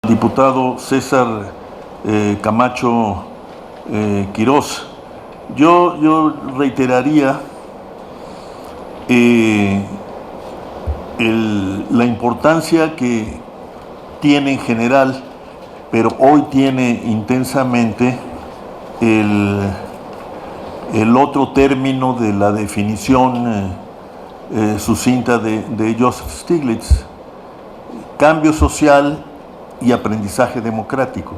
Diputado César Camacho Quirós. Yo reiteraría la importancia que tiene en general, pero hoy tiene intensamente el otro término de la definición sucinta de Joseph Stiglitz: cambio social y aprendizaje democrático.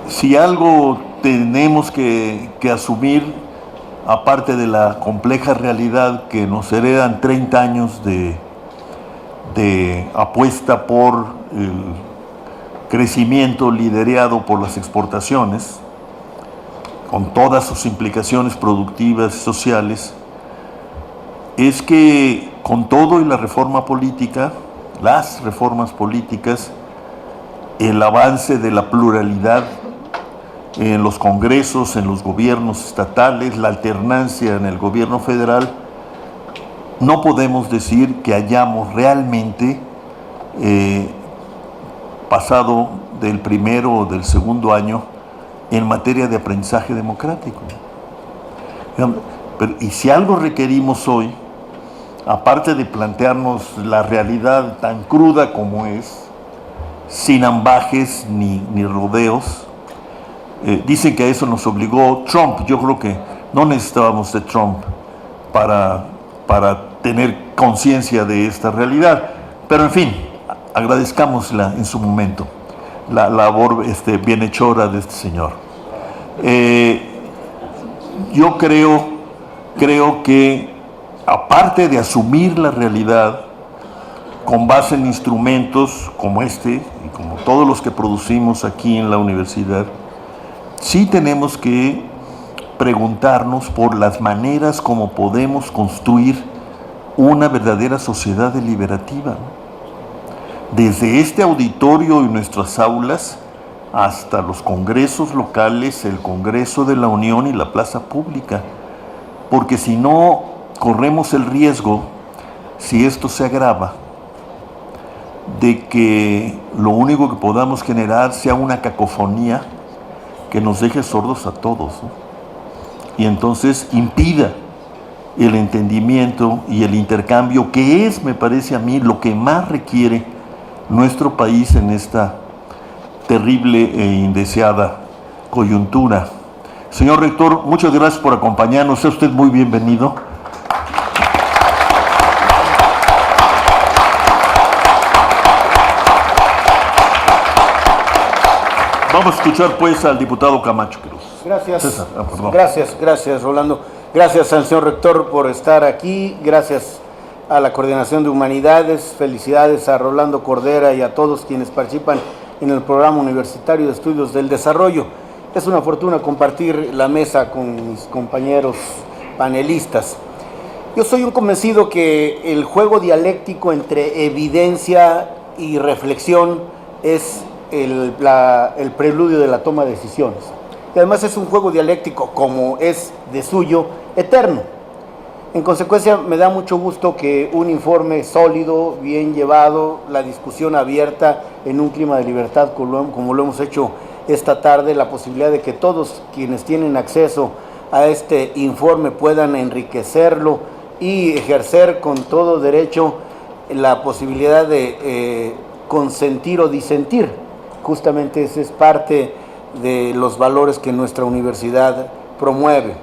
Si algo tenemos que asumir, aparte de la compleja realidad que nos heredan 30 años de apuesta por el crecimiento liderado por las exportaciones, con todas sus implicaciones productivas y sociales, es que con todo y la reforma política, las reformas políticas, el avance de la pluralidad en los congresos, en los gobiernos estatales, la alternancia en el gobierno federal, no podemos decir que hayamos realmente pasado del primero o del segundo año en materia de aprendizaje democrático. Y si algo requerimos hoy, aparte de plantearnos la realidad tan cruda como es, sin ambajes ni rodeos, dicen que a eso nos obligó Trump. Yo creo que no necesitábamos de Trump para tener conciencia de esta realidad. Pero en fin, agradezcámosla en su momento, la labor bienhechora de este señor. Yo creo que, aparte de asumir la realidad con base en instrumentos como este y como todos los que producimos aquí en la universidad, sí tenemos que preguntarnos por las maneras como podemos construir una verdadera sociedad deliberativa, desde este auditorio y nuestras aulas hasta los congresos locales, el Congreso de la Unión y la plaza pública, porque si no, corremos el riesgo, si esto se agrava, de que lo único que podamos generar sea una cacofonía que nos deje sordos a todos, ¿no? Y entonces impida el entendimiento y el intercambio, que es, me parece a mí, lo que más requiere nuestro país en esta terrible e indeseada coyuntura. Señor Rector, muchas gracias por acompañarnos. Sea usted muy bienvenido. Vamos a escuchar pues al diputado Camacho Quirós. Gracias. César, Gracias, Rolando. Gracias al señor Rector por estar aquí. Gracias a la Coordinación de Humanidades. Felicidades a Rolando Cordera y a todos quienes participan en el Programa Universitario de Estudios del Desarrollo. Es una fortuna compartir la mesa con mis compañeros panelistas. Yo soy un convencido que el juego dialéctico entre evidencia y reflexión es el preludio de la toma de decisiones. Y además es un juego dialéctico, como es de suyo, eterno. En consecuencia, me da mucho gusto que un informe sólido, bien llevado, la discusión abierta en un clima de libertad, como lo hemos hecho esta tarde, la posibilidad de que todos quienes tienen acceso a este informe puedan enriquecerlo y ejercer con todo derecho la posibilidad de consentir o disentir. Justamente ese es parte de los valores que nuestra universidad promueve.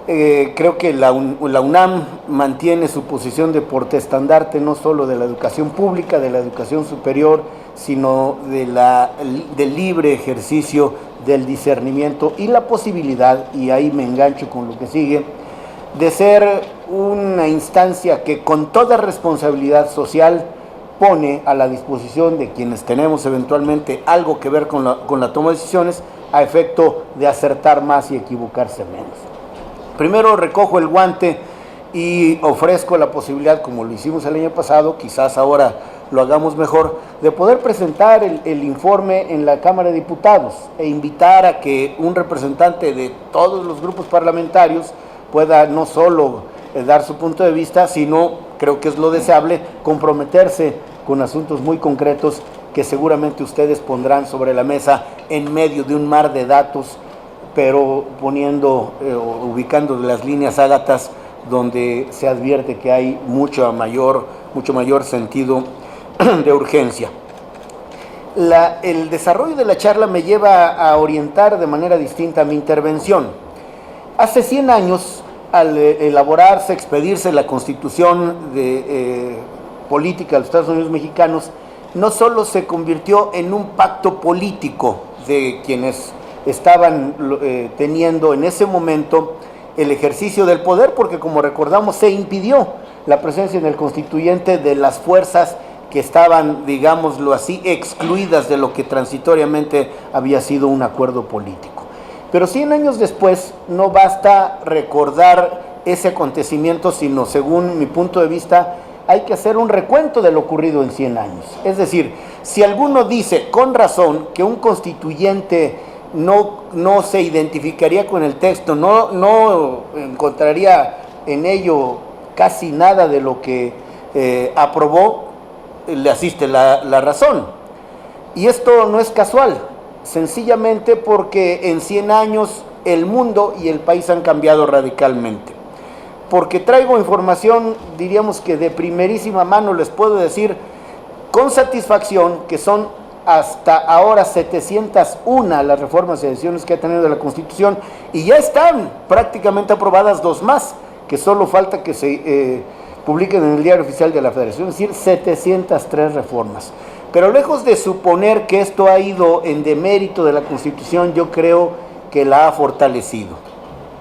Creo que la UNAM mantiene su posición de portaestandarte no solo de la educación pública, de la educación superior, sino del libre ejercicio del discernimiento y la posibilidad, y ahí me engancho con lo que sigue, de ser una instancia que con toda responsabilidad social pone a la disposición de quienes tenemos eventualmente algo que ver con la toma de decisiones, a efecto de acertar más y equivocarse menos. Primero recojo el guante y ofrezco la posibilidad, como lo hicimos el año pasado, quizás ahora lo hagamos mejor, de poder presentar el informe en la Cámara de Diputados e invitar a que un representante de todos los grupos parlamentarios pueda no solo dar su punto de vista, sino creo que es lo deseable, comprometerse con asuntos muy concretos que seguramente ustedes pondrán sobre la mesa en medio de un mar de datos, pero ubicando las líneas ágatas donde se advierte que hay mucho mayor sentido de urgencia. El desarrollo de la charla me lleva a orientar de manera distinta mi intervención. Hace 100 años, al elaborarse, expedirse la Constitución política de los Estados Unidos mexicanos, no solo se convirtió en un pacto político de quienes estaban teniendo en ese momento el ejercicio del poder, porque como recordamos se impidió la presencia en el constituyente de las fuerzas que estaban, digámoslo así, excluidas de lo que transitoriamente había sido un acuerdo político. Pero 100 años después no basta recordar ese acontecimiento, sino, según mi punto de vista, hay que hacer un recuento de lo ocurrido en 100 años. Es decir, si alguno dice con razón que un constituyente no se identificaría con el texto, no encontraría en ello casi nada de lo que aprobó, le asiste la razón. Y esto no es casual, sencillamente porque en 100 años el mundo y el país han cambiado radicalmente. Porque traigo información, diríamos que de primerísima mano, les puedo decir con satisfacción que son hasta ahora 701 las reformas y adiciones que ha tenido de la Constitución, y ya están prácticamente aprobadas 2 más, que solo falta que se publiquen en el Diario Oficial de la Federación, es decir, 703 reformas. Pero lejos de suponer que esto ha ido en demérito de la Constitución, yo creo que la ha fortalecido.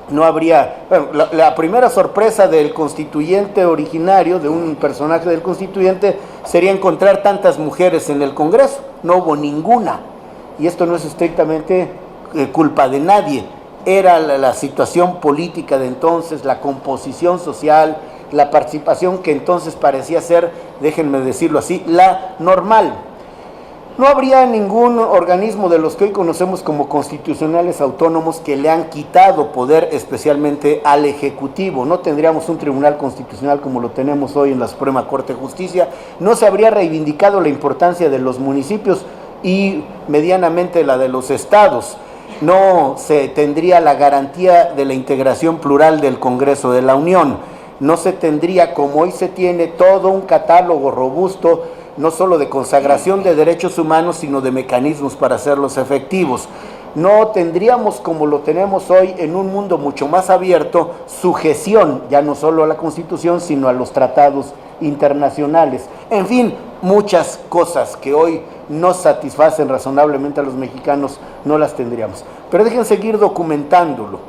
No habría, bueno, la primera sorpresa del constituyente originario, de un personaje del constituyente, sería encontrar tantas mujeres en el Congreso. No hubo ninguna, y esto no es estrictamente culpa de nadie, era la situación política de entonces, la composición social, la participación que entonces parecía ser, déjenme decirlo así, la normal. No habría ningún organismo de los que hoy conocemos como constitucionales autónomos que le han quitado poder especialmente al Ejecutivo. No tendríamos un tribunal constitucional como lo tenemos hoy en la Suprema Corte de Justicia. No se habría reivindicado la importancia de los municipios y medianamente la de los estados. No se tendría la garantía de la integración plural del Congreso de la Unión. No se tendría, como hoy se tiene, todo un catálogo robusto, no solo de consagración de derechos humanos, sino de mecanismos para hacerlos efectivos. No tendríamos, como lo tenemos hoy, en un mundo mucho más abierto, sujeción ya no solo a la Constitución, sino a los tratados internacionales. En fin, muchas cosas que hoy no satisfacen razonablemente a los mexicanos, no las tendríamos. Pero dejen seguir documentándolo.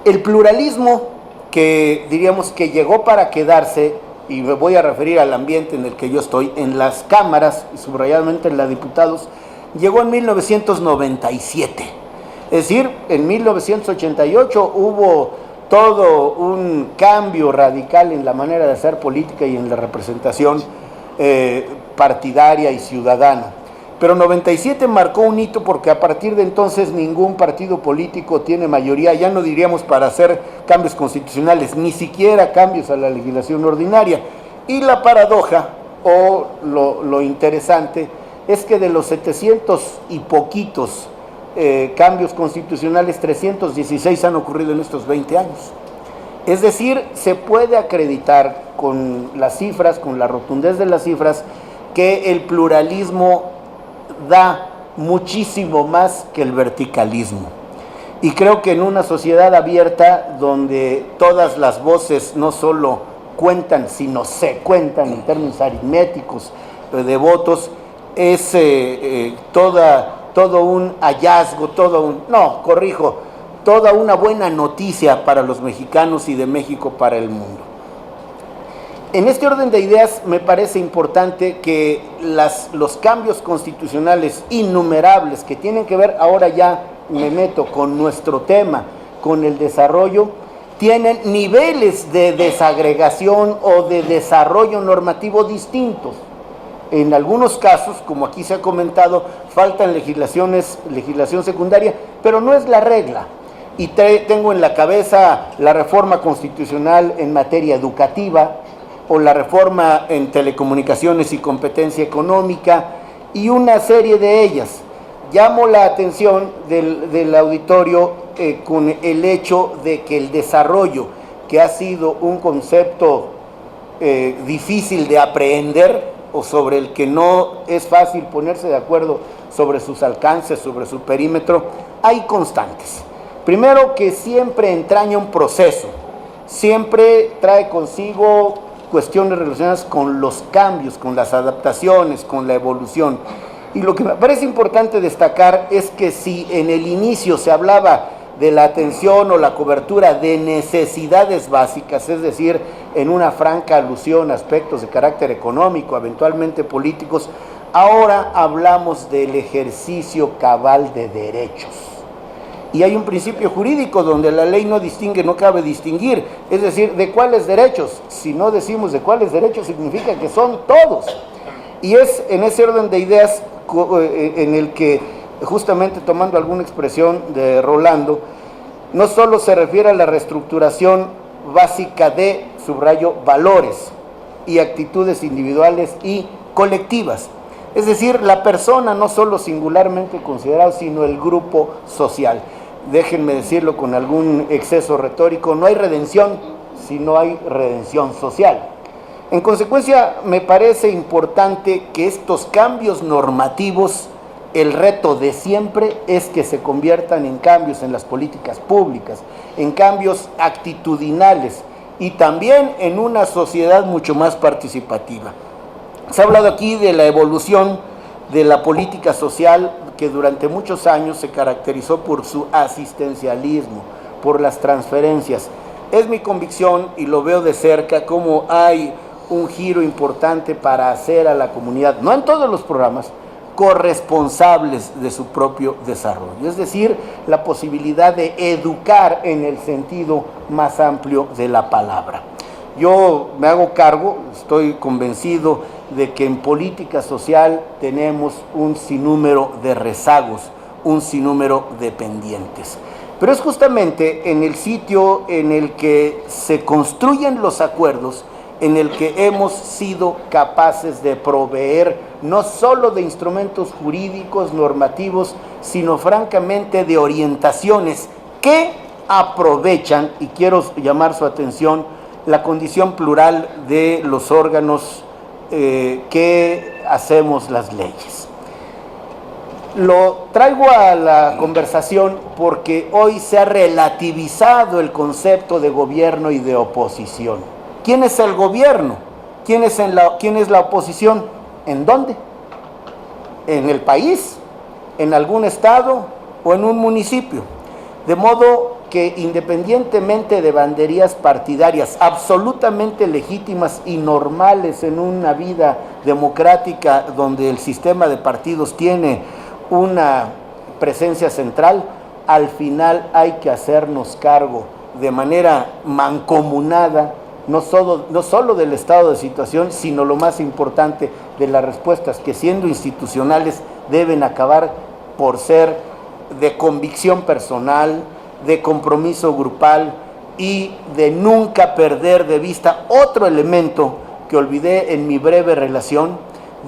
El pluralismo, que diríamos que llegó para quedarse, y me voy a referir al ambiente en el que yo estoy, en las cámaras, y subrayadamente en la de diputados, llegó en 1997. Es decir, en 1988 hubo todo un cambio radical en la manera de hacer política y en la representación partidaria y ciudadana. Pero 97 marcó un hito porque a partir de entonces ningún partido político tiene mayoría, ya no diríamos para hacer cambios constitucionales, ni siquiera cambios a la legislación ordinaria. Y la paradoja, o lo interesante, es que de los 700 y poquitos cambios constitucionales, 316 han ocurrido en estos 20 años. Es decir, se puede acreditar con las cifras, con la rotundez de las cifras, que el pluralismo da muchísimo más que el verticalismo. Y creo que en una sociedad abierta donde todas las voces no solo cuentan, sino se cuentan en términos aritméticos de votos, es todo un hallazgo, toda una buena noticia para los mexicanos y de México para el mundo. En este orden de ideas me parece importante que los cambios constitucionales innumerables que tienen que ver, ahora ya me meto con nuestro tema, con el desarrollo, tienen niveles de desagregación o de desarrollo normativo distintos. En algunos casos, como aquí se ha comentado, faltan legislación secundaria, pero no es la regla. Y tengo en la cabeza la reforma constitucional en materia educativa, o la reforma en telecomunicaciones y competencia económica, y una serie de ellas. Llamo la atención del auditorio con el hecho de que el desarrollo, que ha sido un concepto difícil de aprehender, o sobre el que no es fácil ponerse de acuerdo sobre sus alcances, sobre su perímetro, hay constantes. Primero, que siempre entraña un proceso, siempre trae consigo cuestiones relacionadas con los cambios, con las adaptaciones, con la evolución. Y lo que me parece importante destacar es que si en el inicio se hablaba de la atención o la cobertura de necesidades básicas, es decir, en una franca alusión a aspectos de carácter económico, eventualmente políticos, ahora hablamos del ejercicio cabal de derechos. Y hay un principio jurídico donde la ley no distingue, no cabe distinguir, es decir, ¿de cuáles derechos? Si no decimos de cuáles derechos, significa que son todos. Y es en ese orden de ideas en el que, justamente tomando alguna expresión de Rolando, no solo se refiere a la reestructuración básica de, subrayo, valores y actitudes individuales y colectivas. Es decir, la persona no solo singularmente considerada, sino el grupo social. Déjenme decirlo con algún exceso retórico, no hay redención si no hay redención social. En consecuencia, me parece importante que estos cambios normativos, el reto de siempre es que se conviertan en cambios en las políticas públicas, en cambios actitudinales y también en una sociedad mucho más participativa. Se ha hablado aquí de la evolución de la política social, que durante muchos años se caracterizó por su asistencialismo, por las transferencias. Es mi convicción, y lo veo de cerca, cómo hay un giro importante para hacer a la comunidad, no en todos los programas, corresponsables de su propio desarrollo, es decir, la posibilidad de educar en el sentido más amplio de la palabra. Yo me hago cargo, estoy convencido de que en política social tenemos un sinnúmero de rezagos, un sinnúmero de pendientes. Pero es justamente en el sitio en el que se construyen los acuerdos, en el que hemos sido capaces de proveer no solo de instrumentos jurídicos, normativos, sino francamente de orientaciones que aprovechan, y quiero llamar su atención, la condición plural de los órganos que hacemos las leyes. Lo traigo a la conversación porque hoy se ha relativizado el concepto de gobierno y de oposición. ¿Quién es el gobierno? ¿Quién es la oposición? ¿En dónde? ¿En el país? ¿En algún estado? ¿O en un municipio? De modo que independientemente de banderías partidarias absolutamente legítimas y normales en una vida democrática donde el sistema de partidos tiene una presencia central, al final hay que hacernos cargo de manera mancomunada, no solo del estado de situación, sino lo más importante, de las respuestas que, siendo institucionales, deben acabar por ser de convicción personal, de compromiso grupal y de nunca perder de vista otro elemento que olvidé en mi breve relación,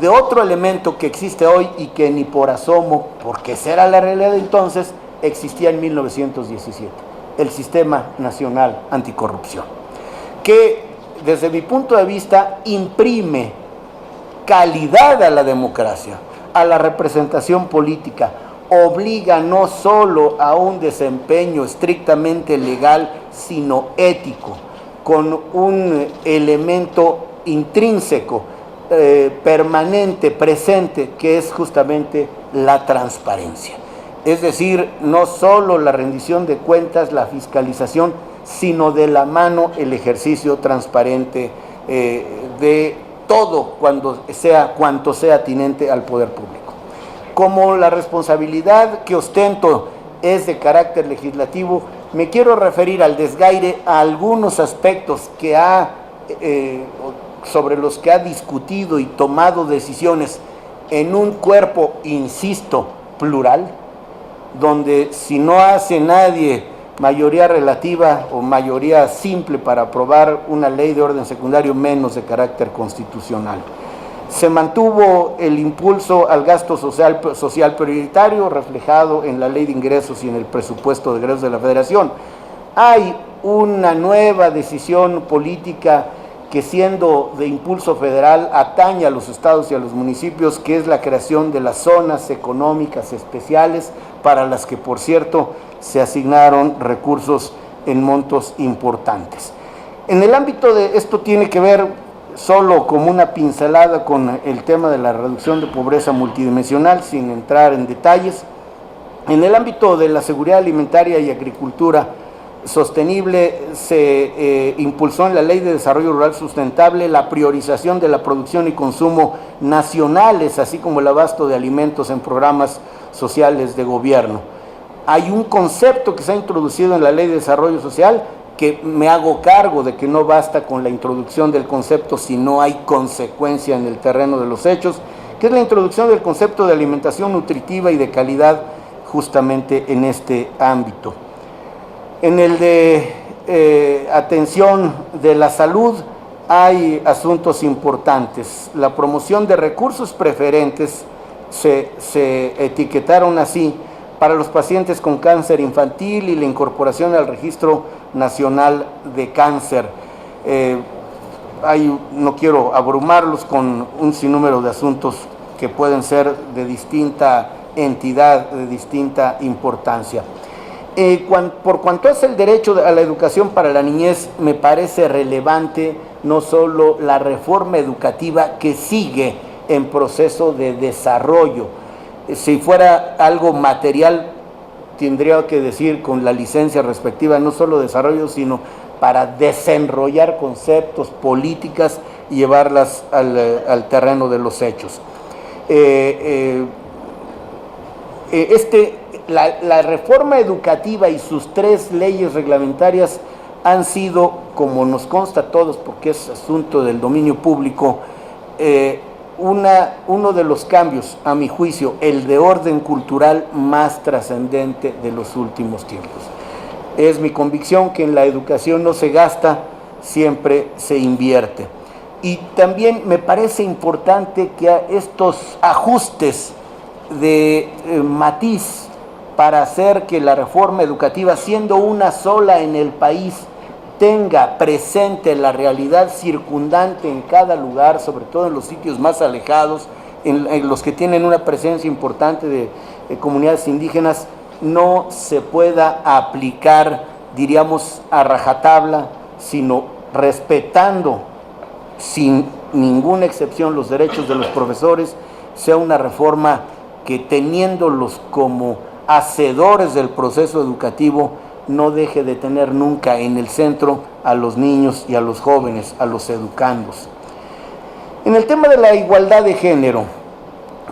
de otro elemento que existe hoy y que ni por asomo, porque esa era la realidad entonces, existía en 1917, el Sistema Nacional Anticorrupción, que desde mi punto de vista imprime calidad a la democracia, a la representación política, obliga no solo a un desempeño estrictamente legal, sino ético, con un elemento intrínseco, permanente, presente, que es justamente la transparencia. Es decir, no solo la rendición de cuentas, la fiscalización, sino de la mano el ejercicio transparente de todo cuanto sea atinente al poder público. Como la responsabilidad que ostento es de carácter legislativo, me quiero referir al desgaire a algunos aspectos que sobre los que ha discutido y tomado decisiones en un cuerpo, insisto, plural, donde si no hace nadie mayoría relativa o mayoría simple para aprobar una ley de orden secundario menos de carácter constitucional. Se mantuvo el impulso al gasto social prioritario reflejado en la ley de ingresos y en el presupuesto de egresos de la Federación. Hay una nueva decisión política que, siendo de impulso federal, atañe a los estados y a los municipios, que es la creación de las zonas económicas especiales, para las que, por cierto, se asignaron recursos en montos importantes. En el ámbito de esto tiene que ver solo como una pincelada con el tema de la reducción de pobreza multidimensional, sin entrar en detalles. En el ámbito de la seguridad alimentaria y agricultura sostenible, se impulsó en la Ley de Desarrollo Rural Sustentable la priorización de la producción y consumo nacionales, así como el abasto de alimentos en programas sociales de gobierno. Hay un concepto que se ha introducido en la Ley de Desarrollo Social, que me hago cargo de que no basta con la introducción del concepto si no hay consecuencia en el terreno de los hechos, que es la introducción del concepto de alimentación nutritiva y de calidad justamente en este ámbito. En el de atención de la salud hay asuntos importantes. La promoción de recursos preferentes se etiquetaron así para los pacientes con cáncer infantil y la incorporación al Registro Nacional de Cáncer. No quiero abrumarlos con un sinnúmero de asuntos que pueden ser de distinta entidad, de distinta importancia. Por cuanto es el derecho a la educación para la niñez, me parece relevante no solo la reforma educativa que sigue en proceso de desarrollo. Si fuera algo material, tendría que decir con la licencia respectiva, no solo desarrollo, sino para desenrollar conceptos, políticas y llevarlas al terreno de los hechos. La reforma educativa y sus 3 leyes reglamentarias han sido, como nos consta a todos, porque es asunto del dominio público, uno de los cambios, a mi juicio, el de orden cultural más trascendente de los últimos tiempos. Es mi convicción que en la educación no se gasta, siempre se invierte. Y también me parece importante que estos ajustes de matiz para hacer que la reforma educativa, siendo una sola en el país, tenga presente la realidad circundante en cada lugar, sobre todo en los sitios más alejados, en los que tienen una presencia importante de comunidades indígenas, no se pueda aplicar, diríamos, a rajatabla, sino respetando sin ninguna excepción los derechos de los profesores, sea una reforma que, teniéndolos como hacedores del proceso educativo, no deje de tener nunca en el centro a los niños y a los jóvenes, a los educandos. En el tema de la igualdad de género,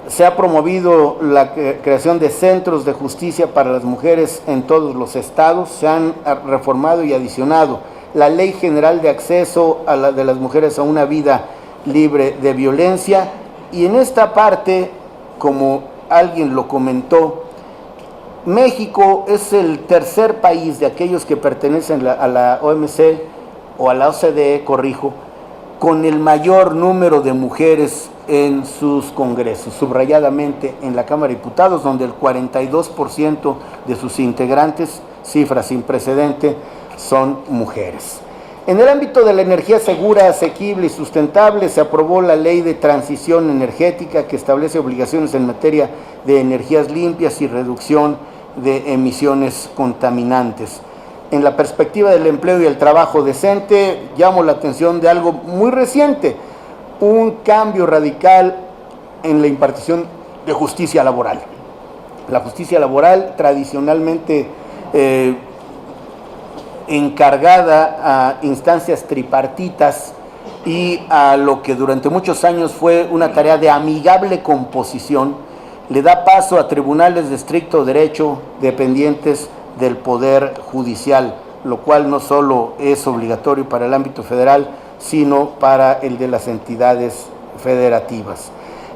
se ha promovido la creación de centros de justicia para las mujeres en todos los estados, se han reformado y adicionado la Ley General de Acceso de las Mujeres a una vida libre de violencia, y en esta parte, como alguien lo comentó, México es el tercer país de aquellos que pertenecen a la OMC o a la OCDE, corrijo, con el mayor número de mujeres en sus congresos, subrayadamente en la Cámara de Diputados, donde el 42% de sus integrantes, cifra sin precedente, son mujeres. En el ámbito de la energía segura, asequible y sustentable, se aprobó la Ley de Transición Energética, que establece obligaciones en materia de energías limpias y reducción de emisiones contaminantes. En la perspectiva del empleo y el trabajo decente, llamo la atención de algo muy reciente, un cambio radical en la impartición de justicia laboral. La justicia laboral, tradicionalmente encargada a instancias tripartitas y a lo que durante muchos años fue una tarea de amigable composición, le da paso a tribunales de estricto derecho dependientes del Poder Judicial, lo cual no solo es obligatorio para el ámbito federal, sino para el de las entidades federativas.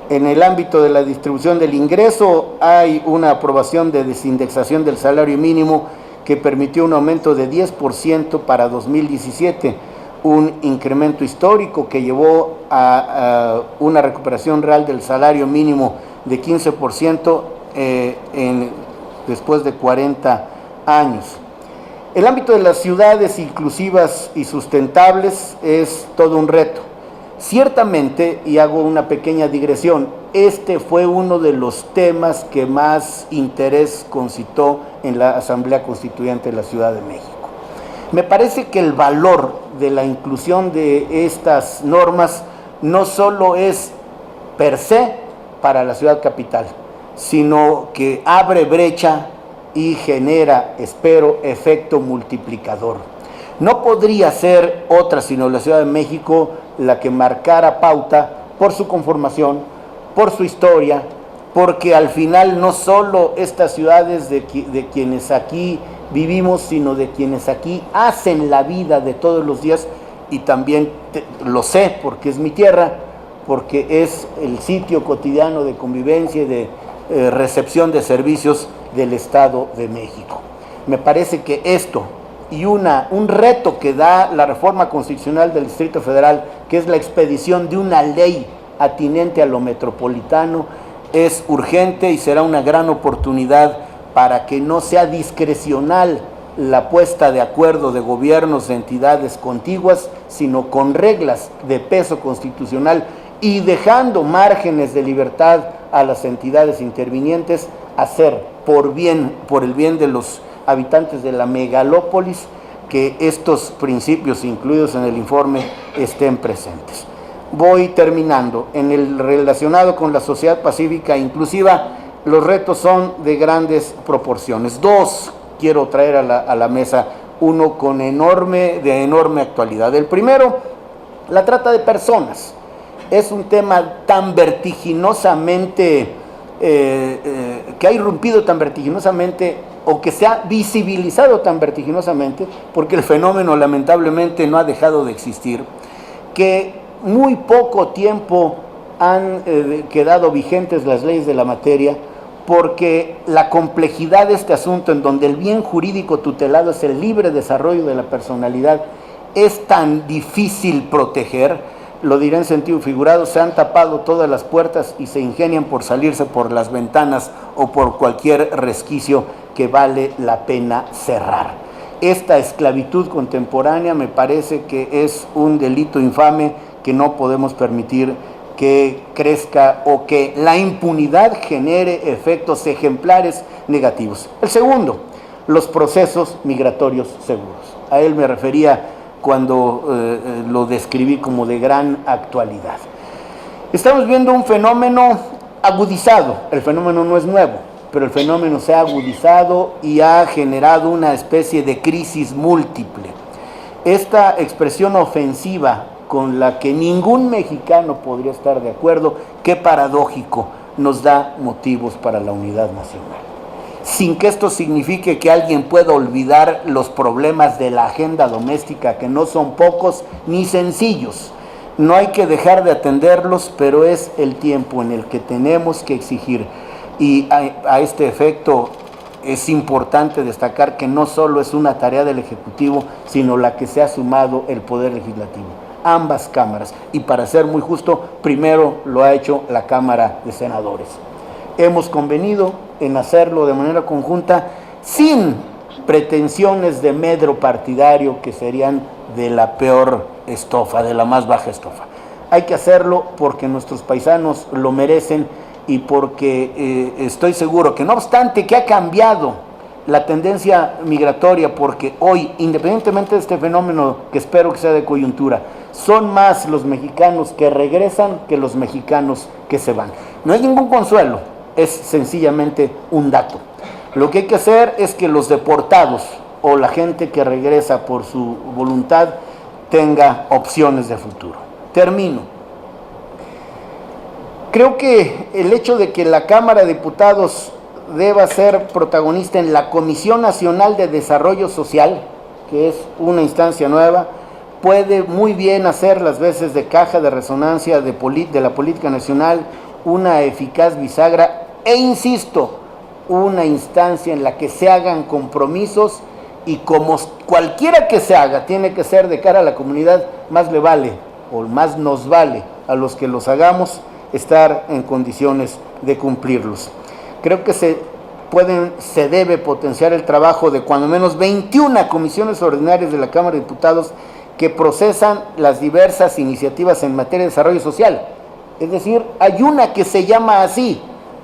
En el ámbito de la distribución del ingreso hay una aprobación de desindexación del salario mínimo que permitió un aumento de 10% para 2017, un incremento histórico que llevó a una recuperación real del salario mínimo de 15% después de 40 años. El ámbito de las ciudades inclusivas y sustentables es todo un reto. Ciertamente, y hago una pequeña digresión, este fue uno de los temas que más interés concitó en la Asamblea Constituyente de la Ciudad de México. Me parece que el valor de la inclusión de estas normas no solo es per se para la ciudad capital, sino que abre brecha y genera, espero, efecto multiplicador. No podría ser otra sino la Ciudad de México la que marcara pauta por su conformación, por su historia, porque al final no solo estas ciudades de quienes aquí vivimos, sino de quienes aquí hacen la vida de todos los días, y también lo sé porque es mi tierra, porque es el sitio cotidiano de convivencia y de recepción de servicios del Estado de México. Me parece que esto y un reto que da la reforma constitucional del Distrito Federal, que es la expedición de una ley atinente a lo metropolitano, es urgente y será una gran oportunidad para que no sea discrecional la puesta de acuerdo de gobiernos de entidades contiguas, sino con reglas de peso constitucional y dejando márgenes de libertad a las entidades intervinientes hacer por el bien de los habitantes de la megalópolis, que estos principios incluidos en el informe estén presentes. Voy terminando. En el relacionado con la sociedad pacífica e inclusiva, los retos son de grandes proporciones. Dos quiero traer a la mesa, uno de enorme actualidad. El primero, la trata de personas. Es un tema tan vertiginosamente, que ha irrumpido tan vertiginosamente, o que se ha visibilizado tan vertiginosamente, porque el fenómeno lamentablemente no ha dejado de existir, que muy poco tiempo han quedado vigentes las leyes de la materia, porque la complejidad de este asunto, en donde el bien jurídico tutelado es el libre desarrollo de la personalidad, es tan difícil proteger. Lo diré en sentido figurado, se han tapado todas las puertas y se ingenian por salirse por las ventanas o por cualquier resquicio que vale la pena cerrar. Esta esclavitud contemporánea me parece que es un delito infame que no podemos permitir que crezca o que la impunidad genere efectos ejemplares negativos. El segundo, los procesos migratorios seguros. A él me refería cuando lo describí como de gran actualidad. Estamos viendo un fenómeno agudizado. El fenómeno no es nuevo, pero el fenómeno se ha agudizado y ha generado una especie de crisis múltiple. Esta expresión ofensiva con la que ningún mexicano podría estar de acuerdo, qué paradójico, nos da motivos para la unidad nacional. Sin que esto signifique que alguien pueda olvidar los problemas de la agenda doméstica, que no son pocos ni sencillos. No hay que dejar de atenderlos, pero es el tiempo en el que tenemos que exigir. Y a este efecto es importante destacar que no solo es una tarea del Ejecutivo, sino la que se ha sumado el Poder Legislativo, ambas cámaras. Y para ser muy justo, primero lo ha hecho la Cámara de Senadores. Hemos convenido en hacerlo de manera conjunta, sin pretensiones de medro partidario que serían de la peor estofa, de la más baja estofa. Hay que hacerlo porque nuestros paisanos lo merecen y porque estoy seguro que no obstante que ha cambiado la tendencia migratoria, porque hoy, independientemente de este fenómeno que espero que sea de coyuntura, son más los mexicanos que regresan que los mexicanos que se van. No hay ningún consuelo, es sencillamente un dato. Lo que hay que hacer es que los deportados o la gente que regresa por su voluntad tenga opciones de futuro. Termino. Creo que el hecho de que la Cámara de Diputados deba ser protagonista en la Comisión Nacional de Desarrollo Social, que es una instancia nueva, puede muy bien hacer las veces de caja de resonancia de la política nacional, una eficaz bisagra e, insisto, una instancia en la que se hagan compromisos y como cualquiera que se haga tiene que ser de cara a la comunidad, más le vale o más nos vale a los que los hagamos estar en condiciones de cumplirlos. Creo que se debe potenciar el trabajo de cuando menos 21 comisiones ordinarias de la Cámara de Diputados que procesan las diversas iniciativas en materia de desarrollo social. Es decir, hay una que se llama así,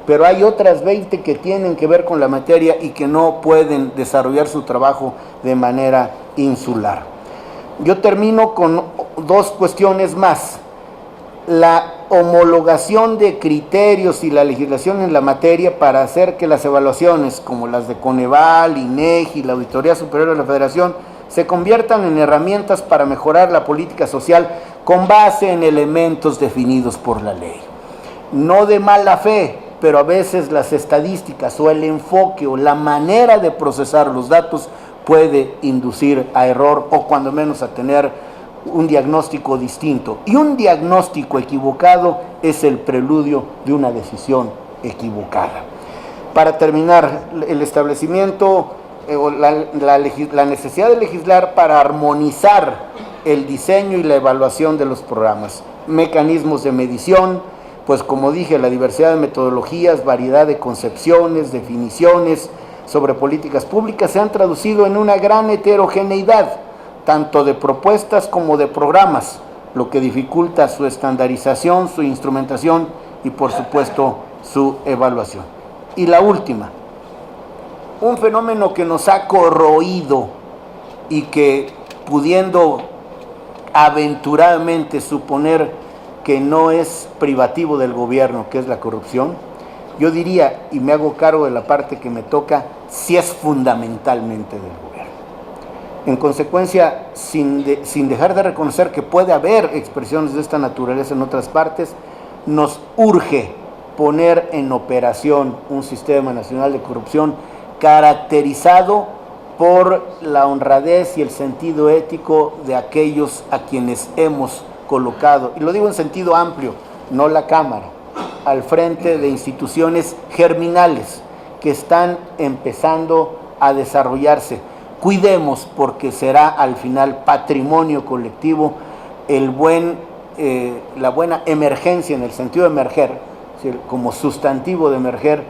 pero hay otras 20 que tienen que ver con la materia y que no pueden desarrollar su trabajo de manera insular. Yo termino con dos cuestiones más. La homologación de criterios y la legislación en la materia para hacer que las evaluaciones, como las de Coneval, INEGI, la Auditoría Superior de la Federación, se conviertan en herramientas para mejorar la política social con base en elementos definidos por la ley. No de mala fe, pero a veces las estadísticas o el enfoque o la manera de procesar los datos puede inducir a error o cuando menos a tener un diagnóstico distinto. Y un diagnóstico equivocado es el preludio de una decisión equivocada. Para terminar, el establecimiento o la necesidad de legislar para armonizar el diseño y la evaluación de los programas, mecanismos de medición, pues como dije, la diversidad de metodologías, variedad de concepciones, definiciones sobre políticas públicas se han traducido en una gran heterogeneidad, tanto de propuestas como de programas, lo que dificulta su estandarización, su instrumentación y por supuesto su evaluación. Y la última, un fenómeno que nos ha corroído y que pudiendo aventuradamente suponer que no es privativo del gobierno, que es la corrupción, yo diría, y me hago cargo de la parte que me toca, sí es fundamentalmente del gobierno. En consecuencia, sin dejar de reconocer que puede haber expresiones de esta naturaleza en otras partes, nos urge poner en operación un sistema nacional de corrupción caracterizado por la honradez y el sentido ético de aquellos a quienes hemos colocado, y lo digo en sentido amplio, no la Cámara, al frente de instituciones germinales que están empezando a desarrollarse. Cuidemos, porque será al final patrimonio colectivo la buena emergencia, en el sentido de emerger, como sustantivo de emerger,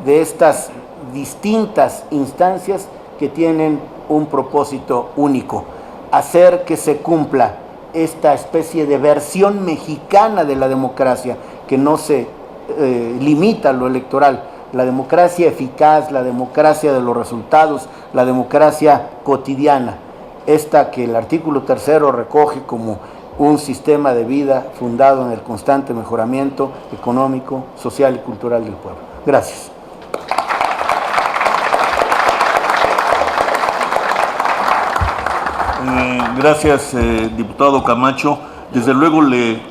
de estas distintas instancias que tienen un propósito único: hacer que se cumpla esta especie de versión mexicana de la democracia, que no se limita a lo electoral, la democracia eficaz, la democracia de los resultados, la democracia cotidiana, esta que el artículo 3 recoge como un sistema de vida fundado en el constante mejoramiento económico, social y cultural del pueblo. Gracias. Gracias, diputado Camacho. Desde luego le